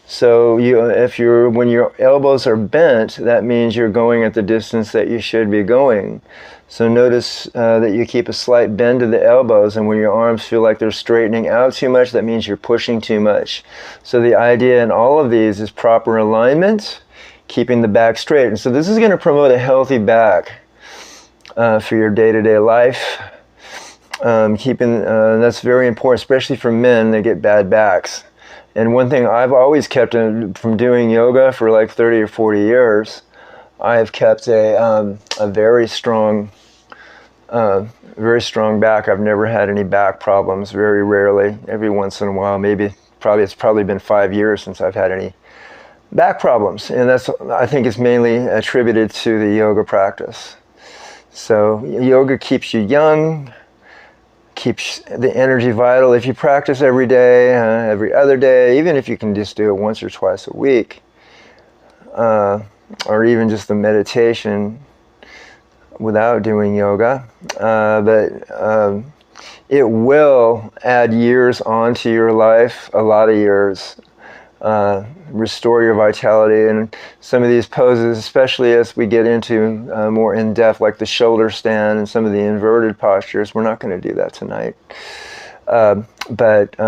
So when your elbows are bent, that means you're going at the distance that you should be going. So notice that you keep a slight bend to the elbows, and when your arms feel like they're straightening out too much, that means you're pushing too much. So the idea in all of these is proper alignment, keeping the back straight. And so this is going to promote a healthy back for your day-to-day life. That's very important, especially for men that get bad backs. And one thing I've always kept from doing yoga for like 30 or 40 years, I have kept a very strong back. I've never had any back problems, very rarely. Every once in a while, it's probably been 5 years since I've had any back problems. And I think it's mainly attributed to the yoga practice. So yoga keeps you young, keeps the energy vital. If you practice every day, every other day, even if you can just do it once or twice a week, or even just the meditation without doing yoga, but it will add years onto your life, a lot of years, restore your vitality. And some of these poses, especially as we get into more in-depth, like the shoulder stand and some of the inverted postures, we're not going to do that tonight. But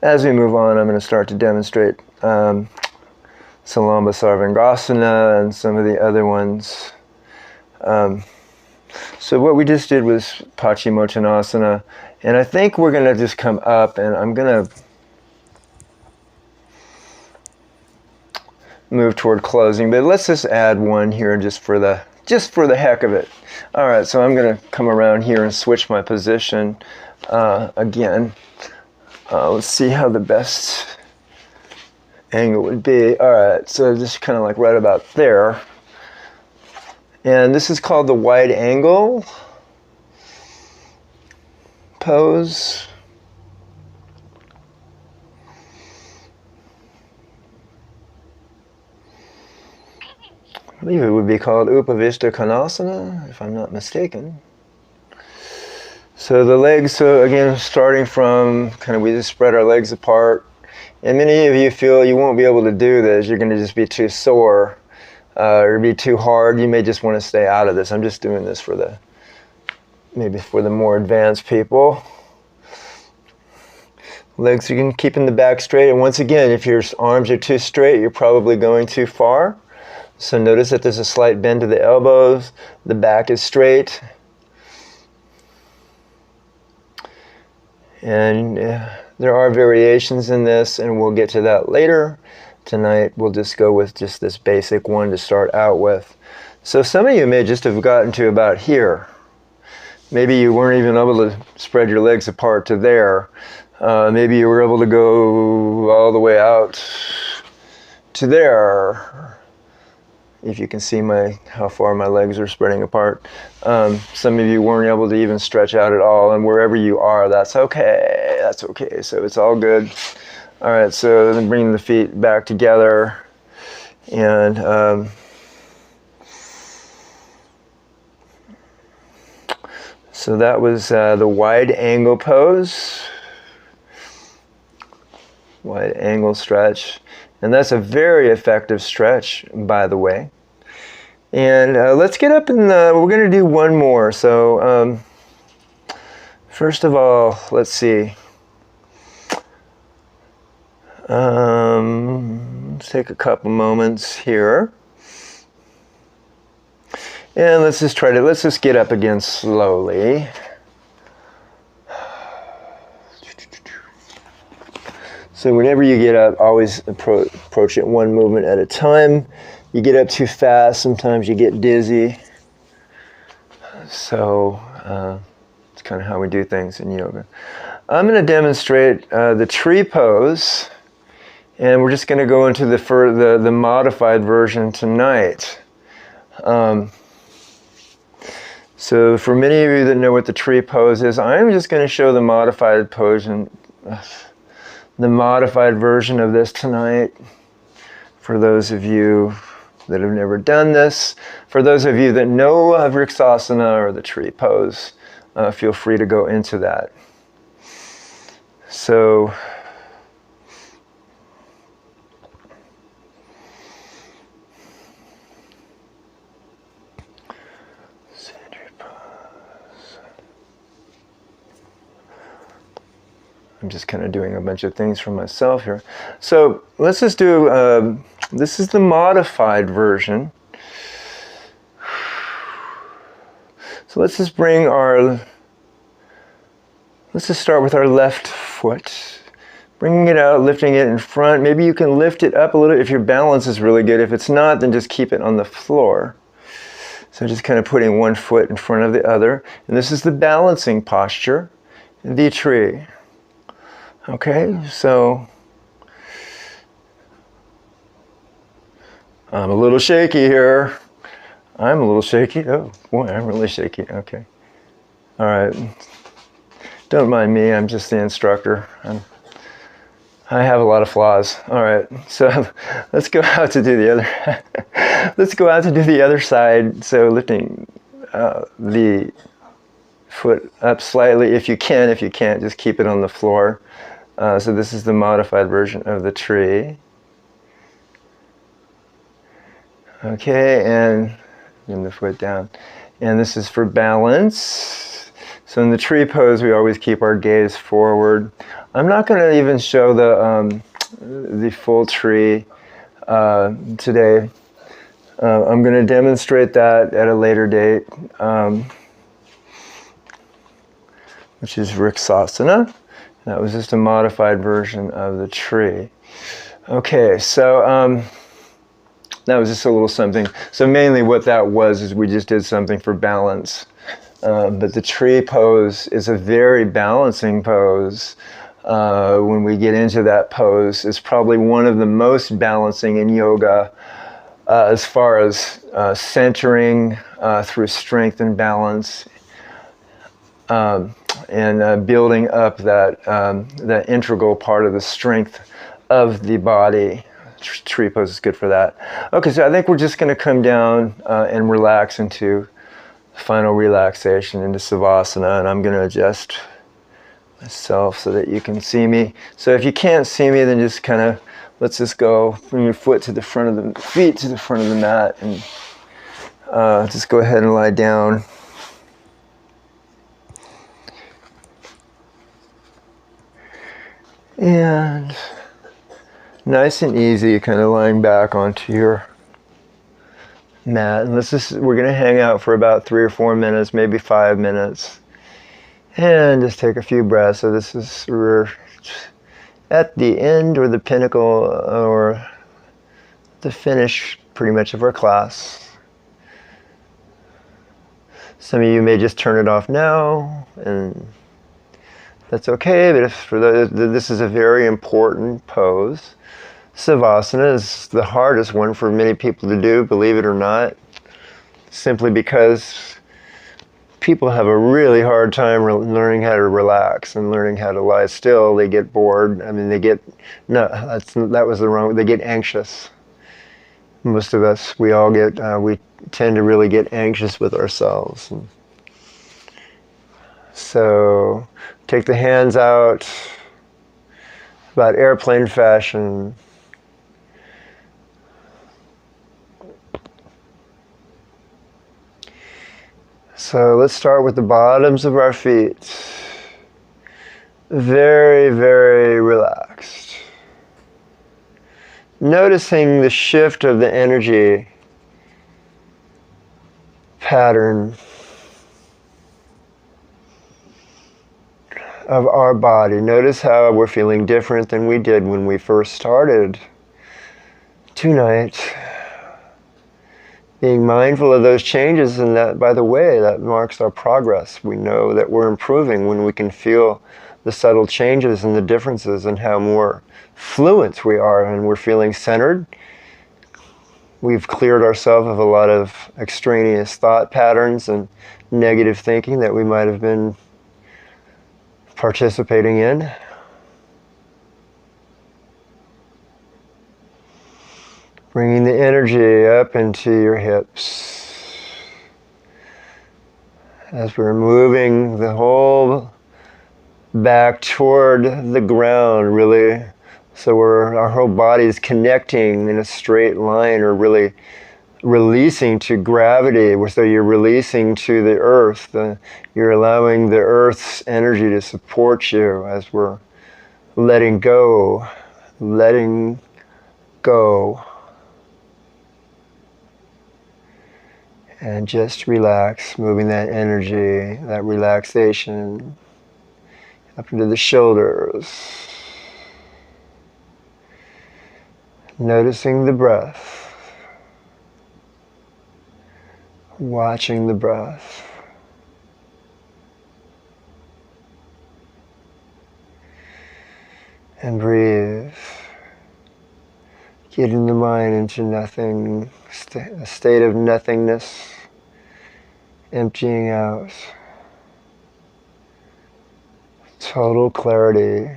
as we move on, I'm going to start to demonstrate Salamba Sarvangasana and some of the other ones. So what we just did was Paschimottanasana, and I think we're going to just come up, and I'm going to move toward closing, but let's just add one here just for the heck of it. All right, so I'm going to come around here and switch my position again. Let's see how the best angle would be. All right, so just kind of like right about there. And this is called the wide angle pose. I believe it would be called Upavishta Konasana, if I'm not mistaken. So the legs, so again, starting from kind of, we just spread our legs apart. And many of you feel you won't be able to do this. You're going to just be too sore or be too hard. You may just want to stay out of this. I'm just doing this for maybe for the more advanced people. Legs, you can keep in the back straight. And once again, if your arms are too straight, you're probably going too far. So notice that there's a slight bend to the elbows. The back is straight. And there are variations in this, and we'll get to that later. Tonight, we'll just go with just this basic one to start out with. So some of you may just have gotten to about here. Maybe you weren't even able to spread your legs apart to there. Maybe you were able to go all the way out to there. If you can see how far my legs are spreading apart. Some of you weren't able to even stretch out at all, and wherever you are, that's okay. That's okay. So it's all good. All right, so then bring the feet back together, and so that was the wide angle pose, wide angle stretch, and that's a very effective stretch, by the way. And let's get up and we're going to do one more. So first of all, let's see. Let's take a couple moments here. And let's just get up again slowly. So whenever you get up, always approach it one movement at a time. You get up too fast, sometimes you get dizzy. So it's kind of how we do things in yoga. I'm going to demonstrate the tree pose. And we're just going to go into the modified version tonight. So for many of you that know what the tree pose is, I'm just going to show the modified pose and the modified version of this tonight. For those of you that have never done this, for those of you that know of Vrksasana or the tree pose, feel free to go into that. So. I'm just kind of doing a bunch of things for myself here. So let's just do, this is the modified version. So let's just start with our left foot. Bringing it out, lifting it in front. Maybe you can lift it up a little if your balance is really good. If it's not, then just keep it on the floor. So just kind of putting one foot in front of the other. And this is the balancing posture, the tree. Okay, so I'm a little shaky here. I'm a little shaky. Oh, boy, I'm really shaky. Okay. All right. Don't mind me. I'm just the instructor. I have a lot of flaws. All right. So let's go out to do the other. Let's go out to do the other side. So lifting the foot up slightly if you can. If you can't, just keep it on the floor. So this is the modified version of the tree. Okay, and bring the foot down. And this is for balance. So in the tree pose, we always keep our gaze forward. I'm not going to even show the full tree today. I'm going to demonstrate that at a later date, which is Vriksasana. That was just a modified version of the tree. Okay, so that was just a little something. So mainly what that was is we just did something for balance. But the tree pose is a very balancing pose. When we get into that pose, it's probably one of the most balancing in yoga as far as centering through strength and balance. And building up that integral part of the strength of the body. Tree pose is good for that. Okay, so I think we're just going to come down and relax into final relaxation into Savasana, and I'm going to adjust myself so that you can see me. So if you can't see me, then just kind of let's just go from your foot to the front of the feet to the front of the mat, and just go ahead and lie down. And nice and easy, kind of lying back onto your mat. And we're going to hang out for about 3 or 4 minutes, maybe 5 minutes. And just take a few breaths. So we're at the end or the pinnacle or the finish pretty much of our class. Some of you may just turn it off now, and that's okay, but this is a very important pose. Savasana is the hardest one for many people to do, believe it or not, simply because people have a really hard time learning how to relax and learning how to lie still. They get bored. I mean, they get anxious. Most of us, we tend to really get anxious with ourselves. And so take the hands out about airplane fashion. So let's start with the bottoms of our feet. Very, very relaxed. Noticing the shift of the energy pattern of our body. Notice how we're feeling different than we did when we first started tonight. Being mindful of those changes, and that, by the way, that marks our progress. We know that we're improving when we can feel the subtle changes and the differences and how more fluent we are and we're feeling centered. We've cleared ourselves of a lot of extraneous thought patterns and negative thinking that we might have been participating in. Bringing the energy up into your hips as we're moving the whole back toward the ground, really. So our whole body is connecting in a straight line, or really releasing to gravity. So you're releasing to the earth. You're allowing the earth's energy to support you as we're letting go. And just relax, moving that energy, that relaxation up into the shoulders. Noticing the breath. Watching the breath. And breathe. Getting the mind into nothing, a state of nothingness, emptying out. Total clarity,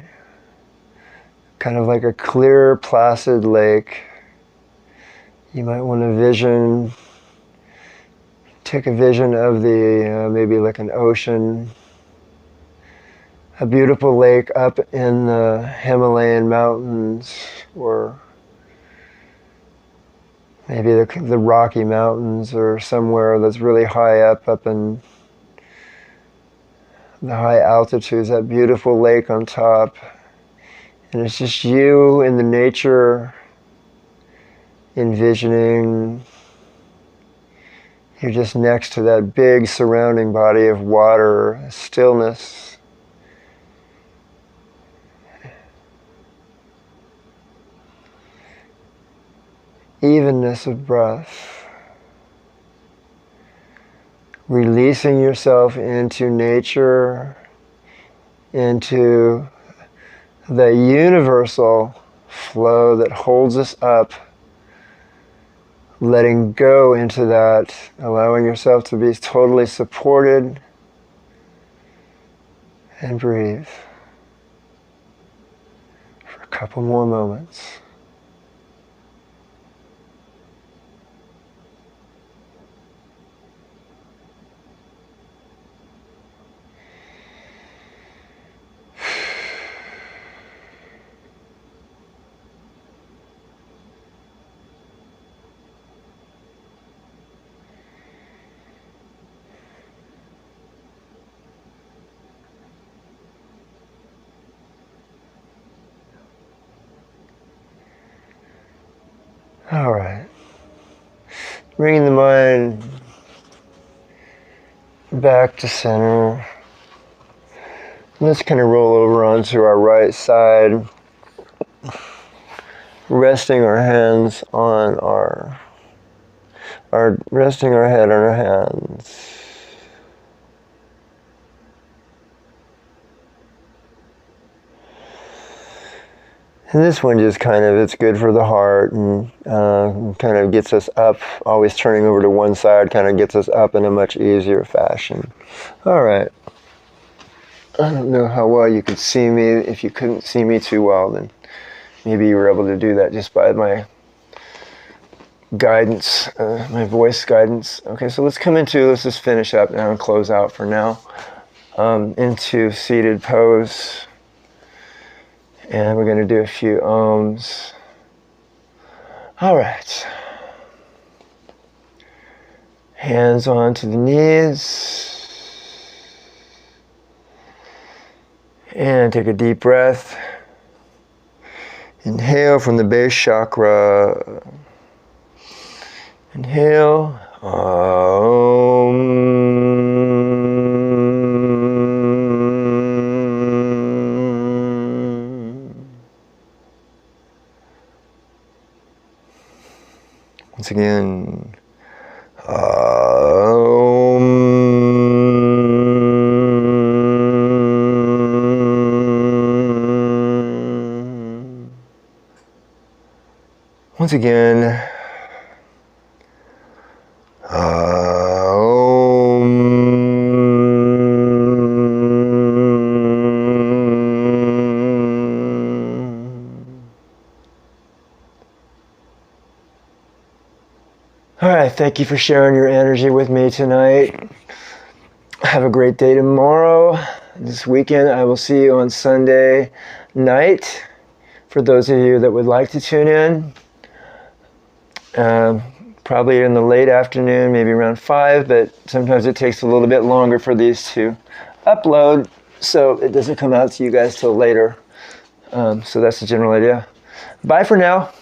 kind of like a clear, placid lake. You might want to take a vision of maybe like an ocean, a beautiful lake up in the Himalayan mountains, or maybe the Rocky Mountains, or somewhere that's really high up in the high altitudes, that beautiful lake on top. And it's just you in the nature, envisioning you're just next to that big surrounding body of water, stillness. Evenness of breath. Releasing yourself into nature, into the universal flow that holds us up, letting go into that, allowing yourself to be totally supported, and breathe for a couple more moments. All right. Bringing the mind back to center. Let's kind of roll over onto our right side, resting our hands on resting our head on our hands. And this one just it's good for the heart and kind of gets us up, always turning over to one side, kind of gets us up in a much easier fashion. All right. I don't know how well you could see me. If you couldn't see me too well, then maybe you were able to do that just by my guidance, my voice guidance. Okay, so let's just finish up now and close out for now. Into seated pose. And we're going to do a few ohms. All right. Hands onto the knees. And take a deep breath. Inhale from the base chakra. Inhale. Om. Once again, once again, All right, thank you for sharing your energy with me tonight. Have a great day tomorrow. This weekend, I will see you on Sunday night. For those of you that would like to tune in, probably in the late afternoon, maybe around 5, but sometimes it takes a little bit longer for these to upload, so it doesn't come out to you guys till later. So that's the general idea. Bye for now.